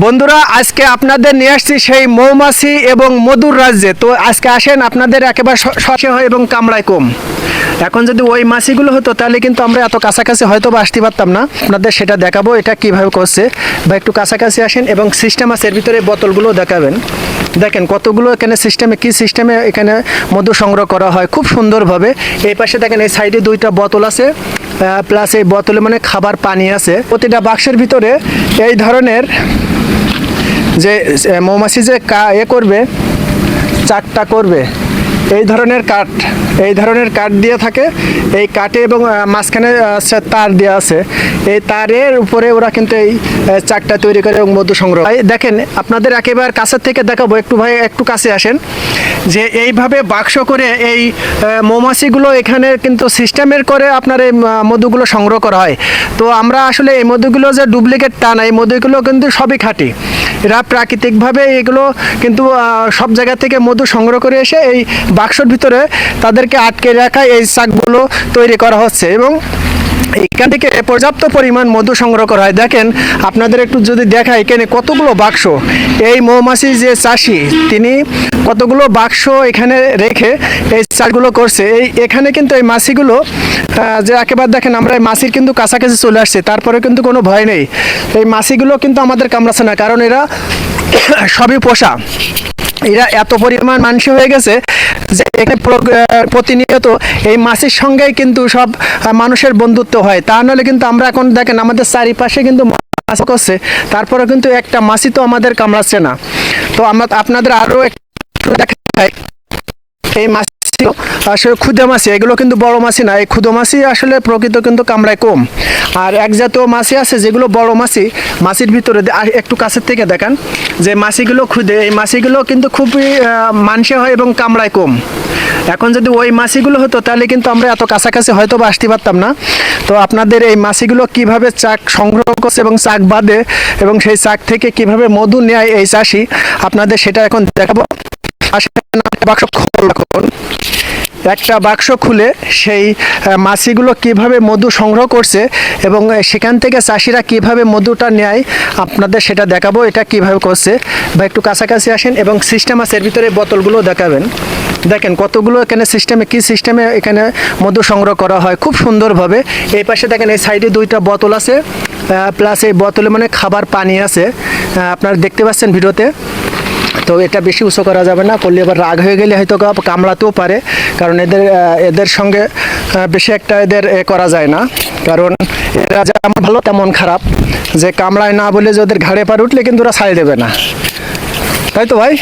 বন্ধুরা আজকে আপনাদের নিয়ে আসছি সেই মৌমাছি এবং মধুর রাজ্যে। তো আজকে আসেন, আপনাদের একেবারে সহজে হয় এবং কামড়ায় কম। এখন যদি ওই মাছিগুলো হতো তাহলে কিন্তু আমরা এত কাছাকাছি হয়তো বা আসতে পারতাম না। আপনাদের সেটা দেখাবো এটা কিভাবে করছে, বা একটু কাছাকাছি আসেন এবং সিস্টেম আছে এর ভিতরে বোতলগুলো দেখাবেন। দেখেন কতগুলো এখানে সিস্টেমে, কি সিস্টেমে এখানে মধু সংগ্রহ করা হয় খুব সুন্দরভাবে। এই পাশে দেখেন এই সাইডে দুইটা বোতল আছে, প্লাস এই বোতলে মানে খাবার পানি আছে। প্রতিটা বাক্সের ভিতরে এই ধরনের যে মৌমাছি যে করবে, চাকটা করবে, এই ধরনের কাঠ দিয়ে থাকে। এই কাঠে এবং মাঝখানে তার দেওয়া আছে, এই তারের উপরে ওরা কিন্তু এই চাকটা তৈরি করে এবং মধু সংগ্রহ। দেখেন আপনাদের একেবারে কাছের থেকে দেখাবো, একটু ভাই একটু কাছে আসেন, যে এইভাবে বাক্স করে এই মৌমাছিগুলো এখানে কিন্তু সিস্টেমের করে আপনার এই মধুগুলো সংগ্রহ করা হয়। তো আমরা আসলে এই মধুগুলো যে ডুপ্লিকেট টা না, এই মধুগুলো কিন্তু সবই খাঁটি। এরা প্রাকৃতিকভাবে এগুলো কিন্তু সব জায়গা থেকে মধু সংগ্রহ করে এসে এই বাক্সর ভিতরে তাদেরকে আটকে রাখা এই চাকগুলো তৈরি করা হচ্ছে এবং এখান থেকে পর্যাপ্ত পরিমাণ মধু সংগ্রহ করা হয়। দেখেন আপনাদের একটু যদি দেখায় এখানে কতগুলো বাক্স, এই মৌমাছি যে চাষি তিনি কতগুলো বাক্স এখানে রেখে এই চাষগুলো করছে। এখানে কিন্তু এই মাছিগুলো যে একেবারে দেখেন আমরা এই মাছির কিন্তু কাছাকাছি চলে আসছে, তারপরে কিন্তু কোনো ভয় নেই। এই মাছিগুলো কিন্তু আমাদের কামড়াচ্ছে না, কারণ এরা সবই পোষা। এরা এত পরিমাণ মাংস হয়ে গেছে যে এখানে প্রতিনিয়ত এই মাছের সঙ্গেই কিন্তু সব মানুষের বন্ধুত্ব হয়। তা নাহলে কিন্তু আমরা এখন দেখেন আমাদের চারিপাশে কিন্তু মাছ করছে, তারপরে কিন্তু একটা মাছি তো আমাদের কামড়াচ্ছে না। তো আমরা আপনাদের আরও একটু দেখাই, এই মাছ আসলে ক্ষুদে মাছি, এগুলো কিন্তু বড় মাছি না। এই ক্ষুদে মাছি আসলে প্রকৃত কিন্তু কামড়ায় কম। আর এক জাতীয় মাছি আছে যেগুলো বড় মাছি, মাছির ভিতরে একটু কাছের থেকে দেখান, যে মাছিগুলো ক্ষুদে, এই মাছিগুলো কিন্তু খুবই মাংসে হয় এবং কামড়ায় কম। এখন যদি ওই মাছিগুলো হতো তাহলে কিন্তু আমরা এত কাছাকাছি হয়তো বা আসতে পারতাম না। তো আপনাদের এই মাছিগুলো কিভাবে চাক সংগ্রহ করছে এবং চাক বাঁধে এবং সেই চাক থেকে কিভাবে মধু নেয় এই চাষি, আপনাদের সেটা এখন দেখাবো। একটা বাক্স খুলে সেই মাছিগুলো কিভাবে মধু সংগ্রহ করছে এবং সেখান থেকে চাষিরা কিভাবে মধুটা নেয় আপনাদের সেটা দেখাবো এটা কিভাবে করছে। বা একটু কাছাকাছি আসেন এবং সিস্টেম আছে এর ভিতরে বোতলগুলো দেখাবেন। দেখেন কতগুলো এখানে সিস্টেমে, কি সিস্টেমে এখানে মধু সংগ্রহ করা হয় খুব সুন্দরভাবে। এই পাশে দেখেন এই সাইডে দুইটা বোতল আছে, প্লাস এই বোতলে মানে খাবার পানি আছে, আপনারা দেখতে পাচ্ছেন ভিডিওতে। তো এটা বেশি উঁচু করা যাবে না, করলে এবার রাগ হয়ে গেলে হয়তো কামড়াতেও পারে, কারণ এদের সঙ্গে বেশি একটা এদের করা যায় না, কারণ এরা যেমন ভালো তেমন খারাপ, যে কামড়ায় না বলে যে ওদের ঘাড়ে পার উঠলে কিন্তু ওরা ছাড়িয়ে দেবে না, তাই তো ভাই।